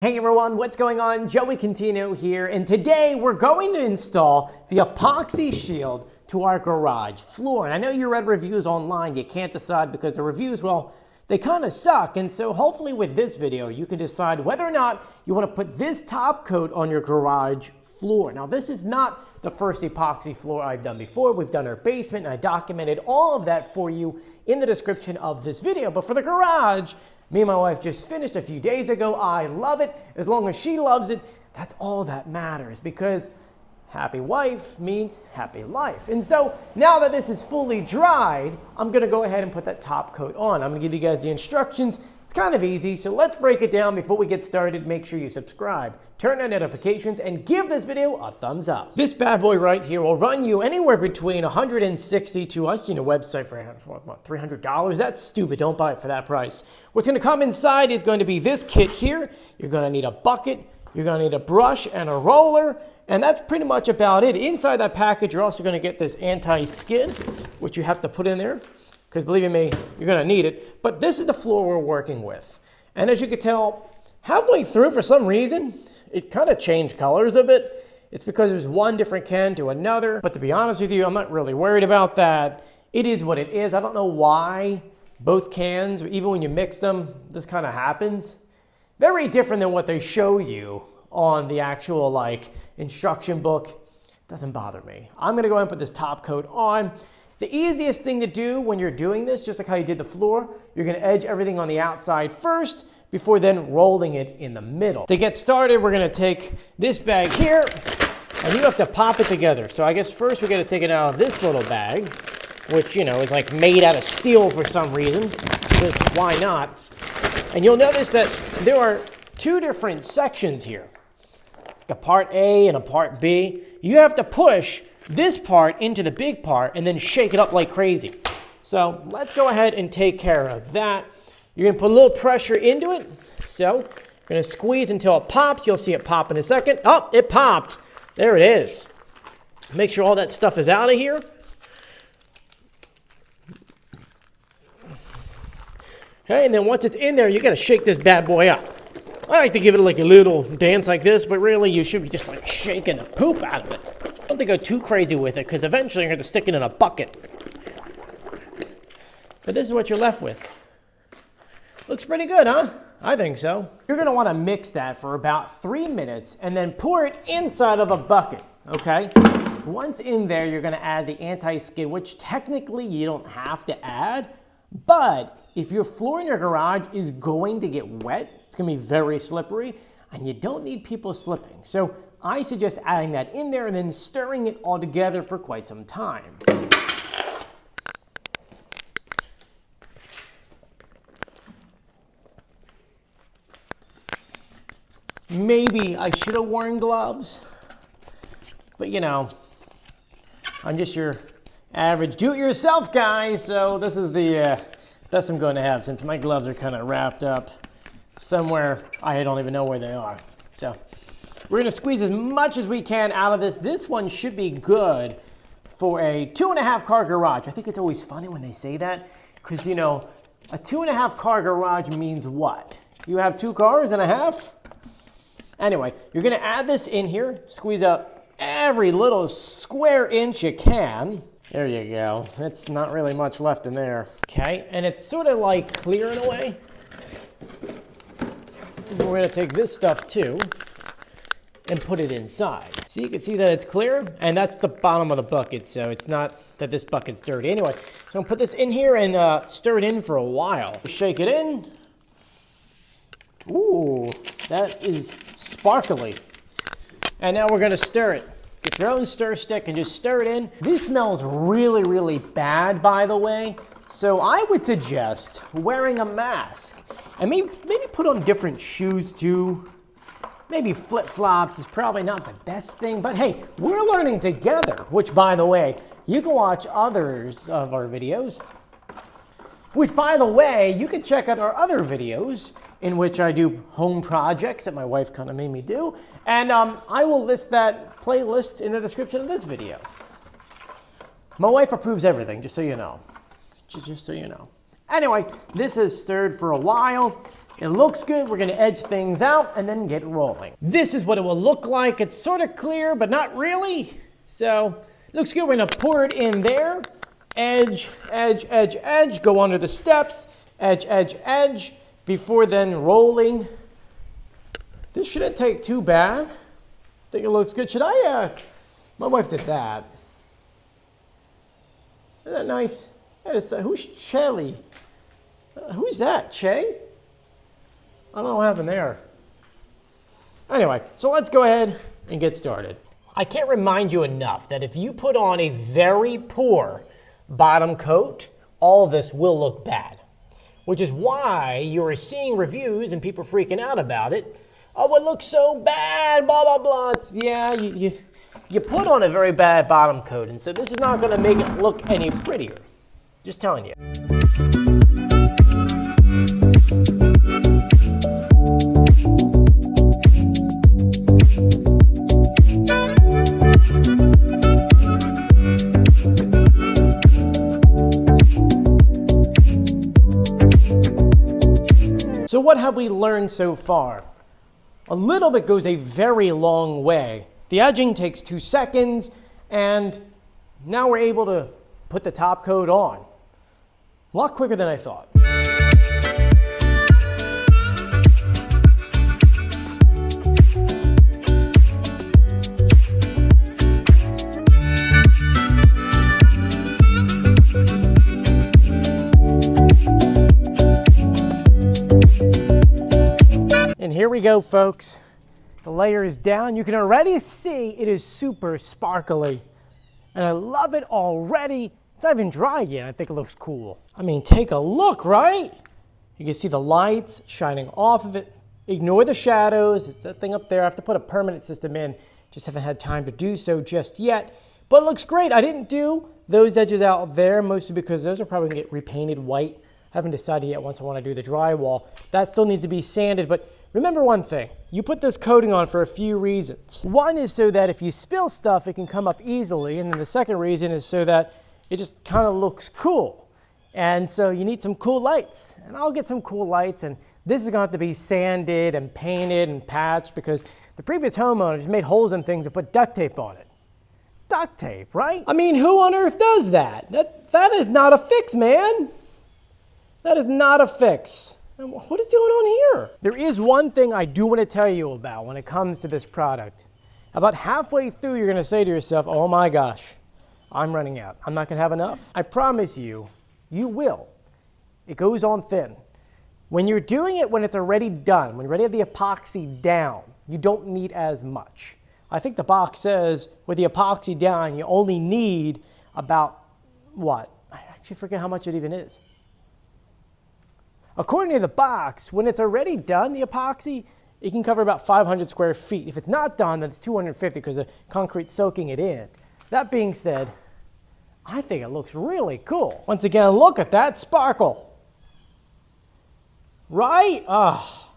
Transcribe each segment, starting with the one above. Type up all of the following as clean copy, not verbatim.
Hey everyone, what's going on? Joey Contino here, and today we're going to install the epoxy shield to our garage floor. And I know you read reviews online, you can't decide because the reviews, well, they kind of suck. And so hopefully with this video, you can decide whether or not you want to put this top coat on your garage floor. Now, this is not the first epoxy floor I've done before. We've done our basement, and I documented all of that for you in the description of this video. But for the garage, me and my wife just finished a few days ago. I love it. As long as she loves it, that's all that matters, because happy wife means happy life. And so now that this is fully dried, I'm gonna go ahead and put that top coat on. I'm gonna give you guys the instructions. It's kind of easy, so let's break it down. Before we get started, make sure you subscribe, turn on notifications, and give this video a thumbs up. This bad boy right here will run you anywhere between $160 to, I've seen a website for what, $300? That's stupid, don't buy it for that price. What's gonna come inside is going to be this kit here. You're gonna need a bucket, you're gonna need a brush and a roller, and that's pretty much about it. Inside that package, you're also gonna get this anti-skid, which you have to put in there, because believe me, you're gonna need it. But this is the floor we're working with. And as you can tell, halfway through, for some reason, it kind of changed colors a bit. It's because there's one different can to another. But to be honest with you, I'm not really worried about that. It is what it is. I don't know why both cans, even when you mix them, this kind of happens. Very different than what they show you on the actual instruction book. Doesn't bother me. I'm gonna go ahead and put this top coat on. The easiest thing to do when you're doing this, just like how you did the floor, you're gonna edge everything on the outside first before then rolling it in the middle. To get started, we're gonna take this bag here, and you have to pop it together. So I guess first we gotta take it out of this little bag, which, you know, is like made out of steel for some reason, just why not? And you'll notice that there are two different sections here. It's like a part A and a part B. You have to push this part into the big part and then shake it up like crazy. So let's go ahead and take care of that. You're gonna put a little pressure into it. So you're gonna squeeze until it pops. You'll see it pop in a second. Oh, it popped. There it is. Make sure all that stuff is out of here. Okay, and then once it's in there, you gotta shake this bad boy up. I like to give it like a little dance like this, but really you should be just like shaking the poop out of it. Don't have to go too crazy with it, because eventually you're going to stick it in a bucket. But this is what you're left with. Looks pretty good, huh? I think so. You're going to want to mix that for about 3 minutes and then pour it inside of a bucket, okay? Once in there, you're going to add the anti-skid, which technically you don't have to add, but if your floor in your garage is going to get wet, it's going to be very slippery, and you don't need people slipping. So I suggest adding that in there and then stirring it all together for quite some time. Maybe I should have worn gloves, but you know, I'm just your average do-it-yourself guy, so this is the best I'm going to have, since my gloves are kind of wrapped up somewhere. I don't even know where they are. So we're gonna squeeze as much as we can out of this. This one should be good for a 2.5 car garage. I think it's always funny when they say that, because you know, a 2.5 car garage means what? You have 2 cars and a half? Anyway, you're gonna add this in here, squeeze out every little square inch you can. There you go. It's not really much left in there. Okay, and it's sort of like clear in a way. We're gonna take this stuff too and put it inside. See, you can see that it's clear, and that's the bottom of the bucket, so it's not that this bucket's dirty. Anyway, so I'm gonna put this in here and stir it in for a while. Shake it in. Ooh, that is sparkly. And now we're gonna stir it. Get your own stir stick and just stir it in. This smells really, really bad, by the way. So I would suggest wearing a mask. And maybe put on different shoes too. Maybe flip-flops is probably not the best thing, but hey, we're learning together, which by the way, you can watch others of our videos. Which by the way, you can check out our other videos in which I do home projects that my wife kind of made me do. And I will list that playlist in the description of this video. My wife approves everything, just so you know. Just so you know. Anyway, this has stirred for a while. It looks good. We're going to edge things out and then get rolling. This is what it will look like. It's sort of clear, but not really. So it looks good. We're going to pour it in there. Edge, edge, edge, edge. Go under the steps. Edge, edge, edge. Before then rolling. This shouldn't take too bad. I think it looks good. Should I? My wife did that. Isn't that nice? That is, who's Chelly? Who's that? Che? I don't know what happened there. Anyway, so let's go ahead and get started. I can't remind you enough that if you put on a very poor bottom coat, all of this will look bad. Which is why you're seeing reviews and people freaking out about it. Oh, it looks so bad, blah, blah, blah. Yeah, you put on a very bad bottom coat, and so this is not going to make it look any prettier. Just telling you. So what have we learned so far? A little bit goes a very long way. The edging takes 2 seconds, and now we're able to put the top coat on. A lot quicker than I thought. And here we go, folks. The layer is down. You can already see it is super sparkly. And I love it already. It's not even dry yet. I think it looks cool. I mean, take a look, right? You can see the lights shining off of it. Ignore the shadows. It's that thing up there. I have to put a permanent system in. Just haven't had time to do so just yet. But it looks great. I didn't do those edges out there, mostly because those are probably going to get repainted white. I haven't decided yet once I want to do the drywall. That still needs to be sanded, but remember one thing. You put this coating on for a few reasons. One is so that if you spill stuff, it can come up easily. And then the second reason is so that it just kind of looks cool. And so you need some cool lights. And I'll get some cool lights. And this is going to have to be sanded and painted and patched because the previous homeowners made holes in things and put duct tape on it. Duct tape, right? I mean, who on earth does that? That is not a fix, man. That is not a fix. What is going on here? There is one thing I do want to tell you about when it comes to this product. About halfway through, you're going to say to yourself, oh my gosh, I'm running out. I'm not going to have enough. I promise you, you will. It goes on thin. When you're doing it when it's already done, when you already have the epoxy down, you don't need as much. I think the box says with the epoxy down, you only need about what? I actually forget how much it even is. According to the box, when it's already done, the epoxy, it can cover about 500 square feet. If it's not done, then it's 250 because the concrete's soaking it in. That being said, I think it looks really cool. Once again, look at that sparkle. Right? Ah.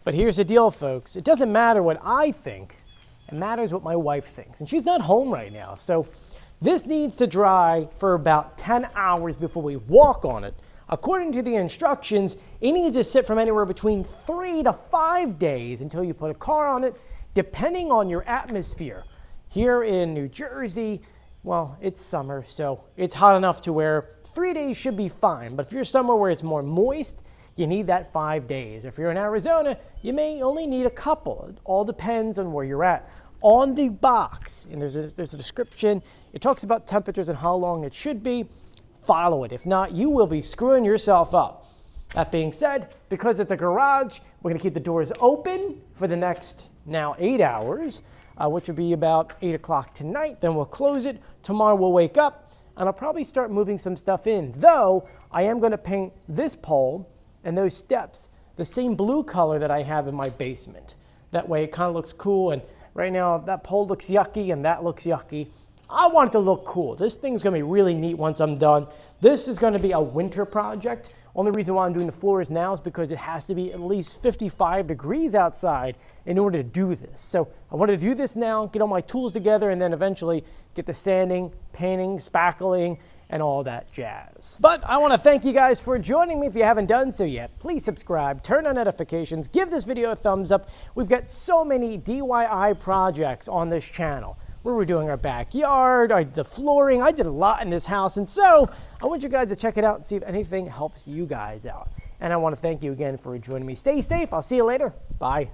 But here's the deal, folks. It doesn't matter what I think. It matters what my wife thinks. And she's not home right now. So this needs to dry for about 10 hours before we walk on it. According to the instructions, it needs to sit from anywhere between 3 to 5 days until you put a car on it, depending on your atmosphere. Here in New Jersey, well, it's summer, so it's hot enough to where 3 days should be fine. But if you're somewhere where it's more moist, you need that 5 days. If you're in Arizona, you may only need a couple. It all depends on where you're at. On the box, and there's a description, it talks about temperatures and how long it should be. Follow it. If not, you will be screwing yourself up. That being said, because it's a garage, we're going to keep the doors open for the next now 8 hours, which will be about 8 o'clock tonight. Then we'll close it. Tomorrow we'll wake up, and I'll probably start moving some stuff in. Though, I am going to paint this pole and those steps the same blue color that I have in my basement. That way it kind of looks cool, and right now that pole looks yucky and that looks yucky. I want it to look cool. This thing's going to be really neat once I'm done. This is going to be a winter project. Only reason why I'm doing the floors now is because it has to be at least 55 degrees outside in order to do this. So I wanted to do this now, get all my tools together, and then eventually get the sanding, painting, spackling, and all that jazz. But I want to thank you guys for joining me. If you haven't done so yet, please subscribe, turn on notifications, give this video a thumbs up. We've got so many DIY projects on this channel. We were doing our backyard, the flooring. I did a lot in this house, and so I want you guys to check it out and see if anything helps you guys out. And I want to thank you again for joining me. Stay safe. I'll see you later. Bye.